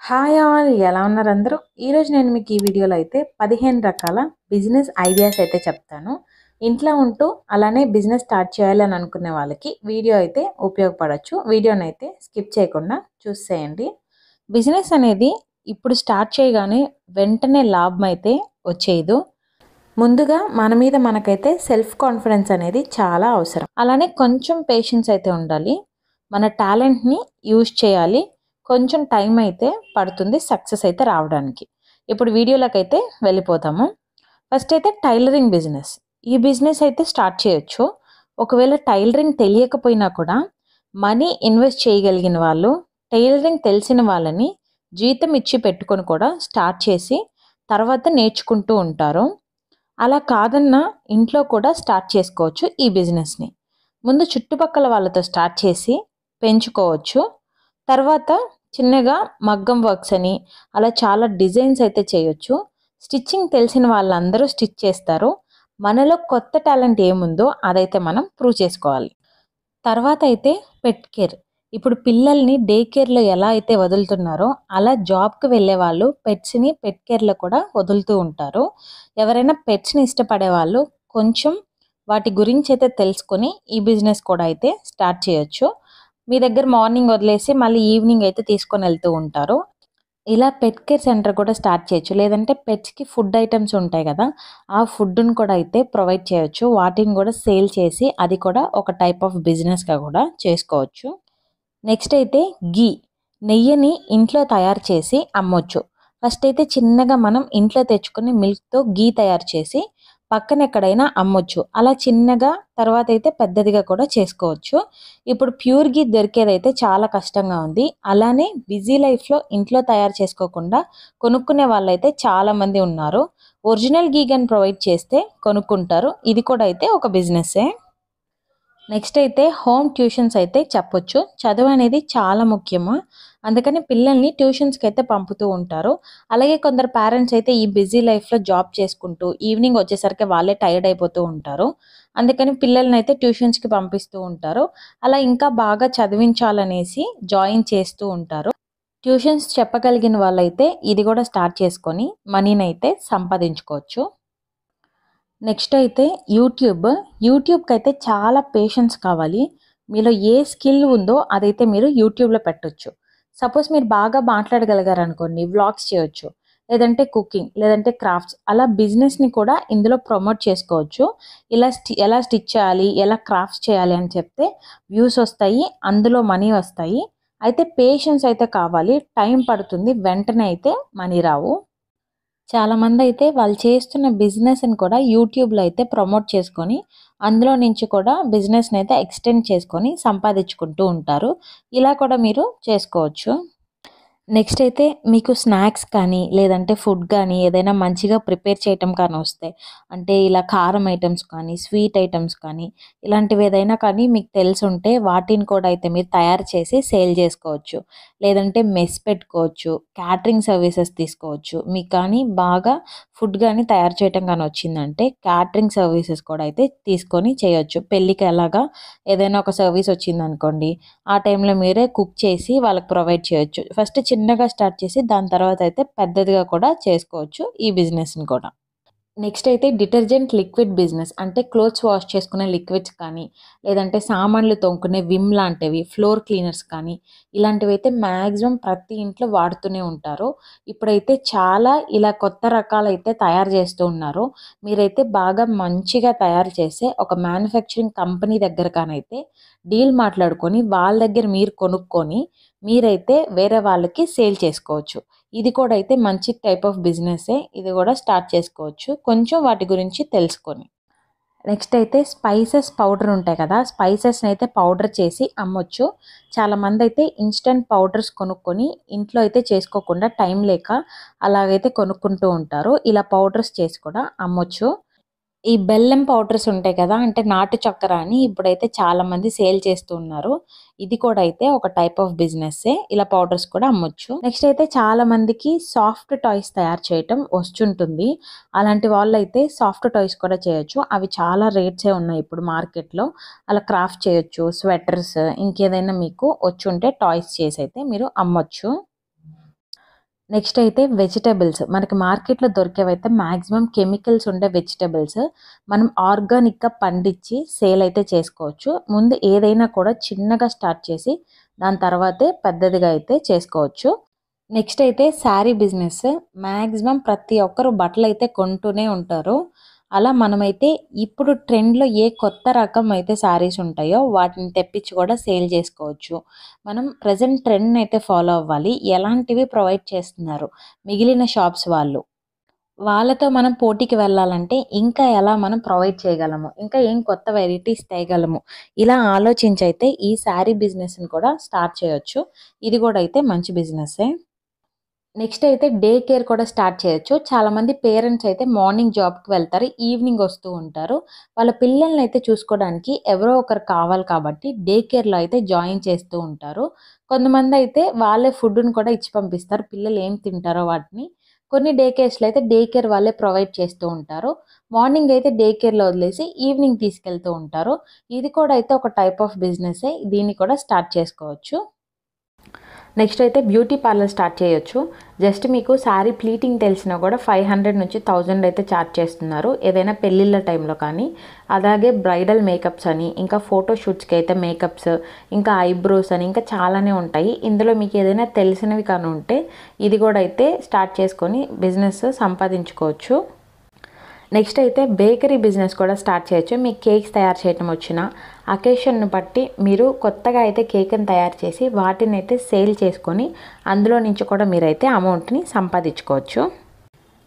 Hi all ఎలా ఉన్నారు అందరూ? ఈరోజు నేను మీకు ఈ వీడియోలో అయితే 15 రకాల బిజినెస్ ఐడియాస్ అయితే చెప్తాను. ఇంట్లో ఉంటూ అలానే బిజినెస్ స్టార్ట్ చేయాలని అనుకునే వాళ్ళకి వీడియో అయితే ఉపయోగపడొచ్చు. వీడియోని అయితే స్కిప్ చేయకుండా చూసేయండి. బిజినెస్ అనేది ఇప్పుడు స్టార్ట్ చేయగానే వెంటనే లాభం అయితే వచ్చేయదు. ముందుగా మన మీద మనకైతే సెల్ఫ్ కాన్ఫిడెన్స్ అనేది చాలా అవసరం. అలానే కొంచెం పేషెన్స్ అయితే ఉండాలి. మన టాలెంట్ని యూజ్ చేయాలి. కొంచెం టైం అయితే పడుతుంది సక్సెస్ అయితే రావడానికి. ఇప్పుడు వీడియోలోకి అయితే వెళ్ళిపోతాము. ఫస్ట్ అయితే టైలరింగ్ బిజినెస్. ఈ బిజినెస్ అయితే స్టార్ట్ చేయొచ్చు. ఒకవేళ టైలరింగ్ తెలియకపోయినా కూడా మనీ ఇన్వెస్ట్ చేయగలిగిన వాళ్ళు టైలరింగ్ తెలిసిన వాళ్ళని జీతం ఇచ్చి పెట్టుకొని కూడా స్టార్ట్ చేసి తర్వాత నేర్చుకుంటూ ఉంటారు. అలా కాదన్నా ఇంట్లో కూడా స్టార్ట్ చేసుకోవచ్చు ఈ బిజినెస్ని. ముందు చుట్టుపక్కల వాళ్ళతో స్టార్ట్ చేసి పెంచుకోవచ్చు. తర్వాత చిన్నగా మగ్గం వర్క్స్ అని అలా చాలా డిజైన్స్ అయితే చేయొచ్చు. స్టిచ్చింగ్ తెలిసిన వాళ్ళందరూ స్టిచ్ చేస్తారు. మనలో కొత్త టాలెంట్ ఏముందో అదైతే మనం ప్రూవ్ చేసుకోవాలి. తర్వాత అయితే పెట్ కేర్. ఇప్పుడు పిల్లల్ని డే కేర్లో ఎలా అయితే వదులుతున్నారో అలా జాబ్కి వెళ్ళే వాళ్ళు పెట్స్ని పెట్ కేర్లో కూడా వదులుతూ ఉంటారు. ఎవరైనా పెట్స్ని ఇష్టపడే వాళ్ళు కొంచెం వాటి గురించి అయితే తెలుసుకొని ఈ బిజినెస్ కూడా అయితే స్టార్ట్ చేయొచ్చు. మీ దగ్గర మార్నింగ్ వదిలేసి మళ్ళీ ఈవినింగ్ అయితే తీసుకొని వెళ్తూ ఉంటారు. ఇలా పెట్ కేర్ సెంటర్ కూడా స్టార్ట్ చేయొచ్చు. లేదంటే పెట్స్కి ఫుడ్ ఐటమ్స్ ఉంటాయి కదా, ఆ ఫుడ్ని కూడా అయితే ప్రొవైడ్ చేయొచ్చు. వాటిని కూడా సేల్ చేసి అది కూడా ఒక టైప్ ఆఫ్ బిజినెస్గా కూడా చేసుకోవచ్చు. నెక్స్ట్ అయితే గీ. నెయ్యిని ఇంట్లో తయారు చేసి అమ్మొచ్చు. ఫస్ట్ అయితే చిన్నగా మనం ఇంట్లో తెచ్చుకుని మిల్క్తో గీ తయారు చేసి పక్కన ఎక్కడైనా అమ్మొచ్చు. అలా చిన్నగా తర్వాత అయితే పెద్దదిగా కూడా చేసుకోవచ్చు. ఇప్పుడు ప్యూర్ గీ దొరికేదైతే చాలా కష్టంగా ఉంది. అలానే బిజీ లైఫ్లో ఇంట్లో తయారు చేసుకోకుండా కొనుక్కునే వాళ్ళైతే చాలామంది ఉన్నారు. ఒరిజినల్ గీ గన్ ప్రొవైడ్ చేస్తే కొనుక్కుంటారు. ఇది కూడా అయితే ఒక బిజినెస్సే. నెక్స్ట్ అయితే హోమ్ ట్యూషన్స్ అయితే చెప్పొచ్చు. చదువు అనేది చాలా ముఖ్యము. అందుకని పిల్లల్ని ట్యూషన్స్కి అయితే పంపుతూ ఉంటారు. అలాగే కొందరు పేరెంట్స్ అయితే ఈ బిజీ లైఫ్లో జాబ్ చేసుకుంటూ ఈవినింగ్ వచ్చేసరికి వాళ్ళే టైర్డ్ అయిపోతూ ఉంటారు. అందుకని పిల్లల్ని అయితే ట్యూషన్స్కి పంపిస్తూ ఉంటారు. అలా ఇంకా బాగా చదివించాలనేసి జాయిన్ చేస్తూ ఉంటారు. ట్యూషన్స్ చెప్పగలిగిన వాళ్ళైతే ఇది కూడా స్టార్ట్ చేసుకొని మనీని అయితే సంపాదించుకోవచ్చు. నెక్స్ట్ అయితే యూట్యూబ్కి అయితే చాలా పేషెన్స్ కావాలి. మీలో ఏ స్కిల్ ఉందో అదైతే మీరు యూట్యూబ్లో పెట్టొచ్చు. సపోజ్ మీరు బాగా మాట్లాడగలిగారు అనుకోండి, వ్లాగ్స్ చేయొచ్చు. లేదంటే కుకింగ్, లేదంటే క్రాఫ్ట్స్, అలా బిజినెస్ని కూడా ఇందులో ప్రమోట్ చేసుకోవచ్చు. ఎలా స్టిచ్ చేయాలి, ఎలా క్రాఫ్ట్స్ చేయాలి అని చెప్తే వ్యూస్ వస్తాయి, అందులో మనీ వస్తాయి. అయితే పేషెన్స్ అయితే కావాలి, టైం పడుతుంది, వెంటనే అయితే మనీ రావు. చాలామంది అయితే వాళ్ళు చేస్తున్న బిజినెస్ని కూడా యూట్యూబ్లో అయితే ప్రమోట్ చేసుకొని అందులో నుంచి కూడా బిజినెస్ని అయితే ఎక్స్టెండ్ చేసుకొని సంపాదించుకుంటూ ఉంటారు. ఇలా కూడా మీరు చేసుకోవచ్చు. నెక్స్ట్ అయితే మీకు స్నాక్స్ కానీ లేదంటే ఫుడ్ కానీ ఏదైనా మంచిగా ప్రిపేర్ చేయటం కానీ వస్తే, అంటే ఇలా కారం ఐటమ్స్ కానీ స్వీట్ ఐటమ్స్ కానీ ఇలాంటివి ఏదైనా కానీ మీకు తెలుసుంటే వాటిని కూడా అయితే మీరు తయారు చేసి సేల్ చేసుకోవచ్చు. లేదంటే మెస్ పెట్టుకోవచ్చు, క్యాటరింగ్ సర్వీసెస్ తీసుకోవచ్చు. మీకు కానీ బాగా ఫుడ్ కానీ తయారు చేయటం కానీ వచ్చిందంటే క్యాటరింగ్ సర్వీసెస్ కూడా అయితే తీసుకొని చేయొచ్చు. పెళ్ళికి ఎలాగా ఏదైనా ఒక సర్వీస్ వచ్చిందనుకోండి, ఆ టైంలో మీరే కుక్ చేసి వాళ్ళకి ప్రొవైడ్ చేయొచ్చు. ఫస్ట్ చిన్నగా స్టార్ట్ చేసి దాని తర్వాత అయితే పెద్దదిగా కూడా చేసుకోవచ్చు ఈ బిజినెస్ని కూడా. నెక్స్ట్ అయితే డిటర్జెంట్ లిక్విడ్ బిజినెస్. అంటే క్లోత్స్ వాష్ చేసుకునే లిక్విడ్స్ కానీ లేదంటే సామాన్లు తోముకునే విమ్ లాంటివి, ఫ్లోర్ క్లీనర్స్ కానీ ఇలాంటివి అయితే మ్యాక్సిమం ప్రతి ఇంట్లో వాడుతూనే ఉంటారు. ఇప్పుడైతే చాలా ఇలా కొత్త రకాలైతే తయారు చేస్తూ ఉన్నారు. మీరైతే బాగా మంచిగా తయారు చేసే ఒక మ్యానుఫ్యాక్చరింగ్ కంపెనీ దగ్గర కానైతే డీల్ మాట్లాడుకొని వాళ్ళ దగ్గర మీరు కొనుక్కొని మీరైతే వేరే వాళ్ళకి సేల్ చేసుకోవచ్చు. ఇది కూడా అయితే మంచి టైప్ ఆఫ్ బిజినెస్సే. ఇది కూడా స్టార్ట్ చేసుకోవచ్చు కొంచెం వాటి గురించి తెలుసుకొని. నెక్స్ట్ అయితే స్పైసెస్ పౌడర్ ఉంటాయి కదా, స్పైసెస్ని అయితే పౌడర్ చేసి అమ్మొచ్చు. చాలామంది అయితే ఇన్స్టెంట్ పౌడర్స్ కొనుక్కొని ఇంట్లో అయితే చేసుకోకుండా టైం లేక అలాగైతే కొనుక్కుంటూ ఉంటారు. ఇలా పౌడర్స్ చేసి కూడా అమ్మొచ్చు. ఈ బెల్లం పౌడర్స్ ఉంటాయి కదా, అంటే నాటు చక్కెర అని ఇప్పుడైతే చాలామంది సేల్ చేస్తూ ఉన్నారు. ఇది కూడా అయితే ఒక టైప్ ఆఫ్ బిజినెస్సే. ఇలా పౌడర్స్ కూడా అమ్మొచ్చు. నెక్స్ట్ అయితే చాలా మందికి సాఫ్ట్ టాయ్స్ తయారు చేయటం వస్తుంటుంది. అలాంటి వాళ్ళు అయితే సాఫ్ట్ టాయ్స్ కూడా చేయొచ్చు. అవి చాలా రేట్సే ఉన్నాయి ఇప్పుడు మార్కెట్లో. అలా క్రాఫ్ట్ చేయొచ్చు, స్వెటర్స్, ఇంకేదైనా మీకు వచ్చుంటే టాయ్స్ చేసి అయితే మీరు అమ్మొచ్చు. నెక్స్ట్ అయితే వెజిటబుల్స్ మనకి మార్కెట్లో దొరికేవైతే మ్యాక్సిమం కెమికల్స్ ఉండే వెజిటబుల్స్ మనం ఆర్గానిక్గా పండించి సేల్ అయితే చేసుకోవచ్చు. ముందు ఏదైనా కూడా చిన్నగా స్టార్ట్ చేసి దాని తర్వాతే పెద్దదిగా అయితే చేసుకోవచ్చు. నెక్స్ట్ అయితే శారీ బిజినెస్. మ్యాక్సిమం ప్రతి ఒక్కరు బట్టలు అయితే కొంటూనే ఉంటారు. అలా మనమైతే ఇప్పుడు ట్రెండ్లో ఏ కొత్త రకం అయితే శారీస్ ఉంటాయో వాటిని తెప్పించి కూడా సేల్ చేసుకోవచ్చు. మనం ప్రజెంట్ ట్రెండ్ని అయితే ఫాలో అవ్వాలి. ఎలాంటివి ప్రొవైడ్ చేస్తున్నారు మిగిలిన షాప్స్ వాళ్ళు, వాళ్ళతో మనం పోటీకి వెళ్ళాలంటే ఇంకా ఎలా మనం ప్రొవైడ్ చేయగలము, ఇంకా ఏం కొత్త వెరైటీస్ తేయగలము, ఇలా ఆలోచించి అయితే ఈ శారీ బిజినెస్ని కూడా స్టార్ట్ చేయొచ్చు. ఇది కూడా అయితే మంచి బిజినెస్సే. నెక్స్ట్ అయితే డే కేర్ కూడా స్టార్ట్ చేయొచ్చు. చాలామంది పేరెంట్స్ అయితే మార్నింగ్ జాబ్‌కి వెళ్తారు. ఈవినింగ్ వస్తూ ఉంటారు. వాళ్ళ పిల్లల్ని అయితే చూసుకోవడానికి ఎవరో ఒకరు కావాలి కాబట్టి డే కేర్‌లో అయితే జాయిన్ చేస్తూ ఉంటారు. కొంతమంది అయితే వాళ్ళే ఫుడ్‌ని కూడా ఇచ్చి పంపిస్తారు. పిల్లలు ఏం తింటారో వాటిని. కొన్ని డే కేర్స్‌లో అయితే డే కేర్ వాళ్ళే ప్రొవైడ్ చేస్తూ ఉంటారు. మార్నింగ్ అయితే డే కేర్‌లో వదిలేసి ఈవినింగ్ తీసుకెళ్తూ ఉంటారు. ఇది కూడా అయితే ఒక టైప్ ఆఫ్ బిజినెసే. దీన్ని కూడా స్టార్ట్ చేసుకోవచ్చు. నెక్స్ట్ అయితే బ్యూటీ పార్లర్ స్టార్ట్ చేయొచ్చు. జస్ట్ మీకు శారీ ప్లీటింగ్ తెలిసినా కూడా 500 నుంచి 1000 అయితే ఛార్జ్ చేస్తున్నారు ఏదైనా పెళ్ళిళ్ళ టైంలో కానీ. అలాగే బ్రైడల్ మేకప్స్ అని, ఇంకా ఫోటో షూట్స్కి అయితే మేకప్స్, ఇంకా ఐబ్రోస్ అని, ఇంకా చాలానే ఉంటాయి. ఇందులో మీకు ఏదైనా తెలిసినవి కానీ ఉంటే ఇది కూడా అయితే స్టార్ట్ చేసుకొని బిజినెస్ సంపాదించుకోవచ్చు. నెక్స్ట్ అయితే బేకరీ బిజినెస్ కూడా స్టార్ట్ చేయొచ్చు. మీకు కేక్స్ తయారు చేయడం వచ్చిన అకేషన్ను బట్టి మీరు కొత్తగా అయితే కేక్ని తయారు చేసి వాటిని అయితే సేల్ చేసుకొని అందులో నుంచి కూడా మీరైతే అమౌంట్ని సంపాదించుకోవచ్చు.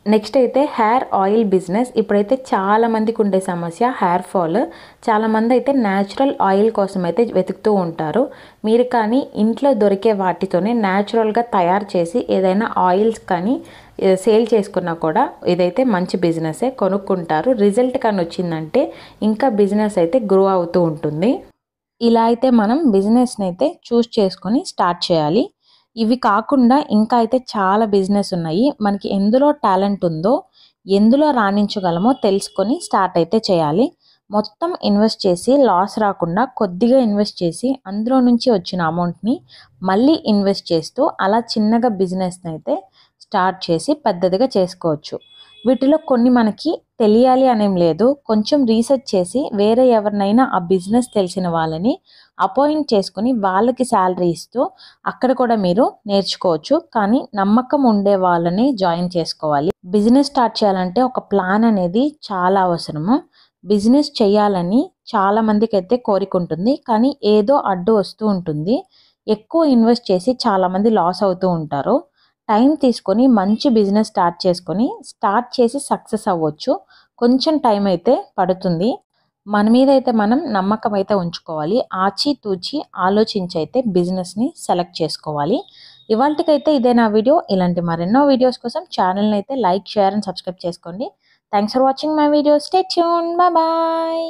నెక్స్ట్ అయితే హెయిర్ ఆయిల్ బిజినెస్. ఇప్పుడైతే చాలామందికి ఉండే సమస్య హెయిర్ ఫాల్. చాలామంది అయితే న్యాచురల్ ఆయిల్ కోసం అయితే వెతుకుతూ ఉంటారు. మీరు కానీ ఇంట్లో దొరికే వాటితోనే న్యాచురల్గా తయారు చేసి ఏదైనా ఆయిల్స్ కానీ సేల్ చేసుకున్నా కూడా ఇదైతే మంచి బిజినెసే. కొనుక్కుంటారు. రిజల్ట్ కానీ వచ్చిందంటే ఇంకా బిజినెస్ అయితే గ్రో అవుతూ ఉంటుంది. ఇలా అయితే మనం బిజినెస్ని అయితే చూస్ చేసుకొని స్టార్ట్ చేయాలి. ఇవి కాకుండా ఇంకా అయితే చాలా బిజినెస్ ఉన్నాయి. మనకి ఎందులో టాలెంట్ ఉందో, ఎందులో రాణించగలమో తెలుసుకొని స్టార్ట్ అయితే చేయాలి. మొత్తం ఇన్వెస్ట్ చేసి లాస్ రాకుండా కొద్దిగా ఇన్వెస్ట్ చేసి అందులో నుంచి వచ్చిన అమౌంట్ని మళ్ళీ ఇన్వెస్ట్ చేస్తూ అలా చిన్నగా బిజినెస్ని అయితే స్టార్ట్ చేసి పెద్దదిగా చేసుకోవచ్చు. వీటిలో కొన్ని మనకి తెలియాలి అనేం లేదు. కొంచెం రీసెర్చ్ చేసి వేరే ఎవరినైనా ఆ బిజినెస్ తెలిసిన వాళ్ళని అపాయింట్ చేసుకుని వాళ్ళకి శాలరీ ఇస్తూ అక్కడ కూడా మీరు నేర్చుకోవచ్చు. కానీ నమ్మకం ఉండే వాళ్ళని జాయిన్ చేసుకోవాలి. బిజినెస్ స్టార్ట్ చేయాలంటే ఒక ప్లాన్ అనేది చాలా అవసరము. బిజినెస్ చేయాలని చాలామందికి అయితే కోరిక ఉంటుంది. కానీ ఏదో అడ్డు వస్తూ ఉంటుంది. ఎక్కువ ఇన్వెస్ట్ చేసి చాలామంది లాస్ అవుతూ ఉంటారు. టైం తీసుకొని మంచి బిజినెస్ స్టార్ట్ చేసి సక్సెస్ అవ్వచ్చు. కొంచెం టైం అయితే పడుతుంది. మన మీద అయితే మనం నమ్మకం అయితే ఉంచుకోవాలి. ఆచితూచి ఆలోచించి అయితే బిజినెస్ని సెలెక్ట్ చేసుకోవాలి. ఇవాళకైతే ఇదే నా వీడియో. ఇలాంటి మరెన్నో వీడియోస్ కోసం ఛానల్ని అయితే లైక్, షేర్ అండ్ సబ్స్క్రైబ్ చేసుకోండి. Thanks for watching my video. Stay tune. Bye bye.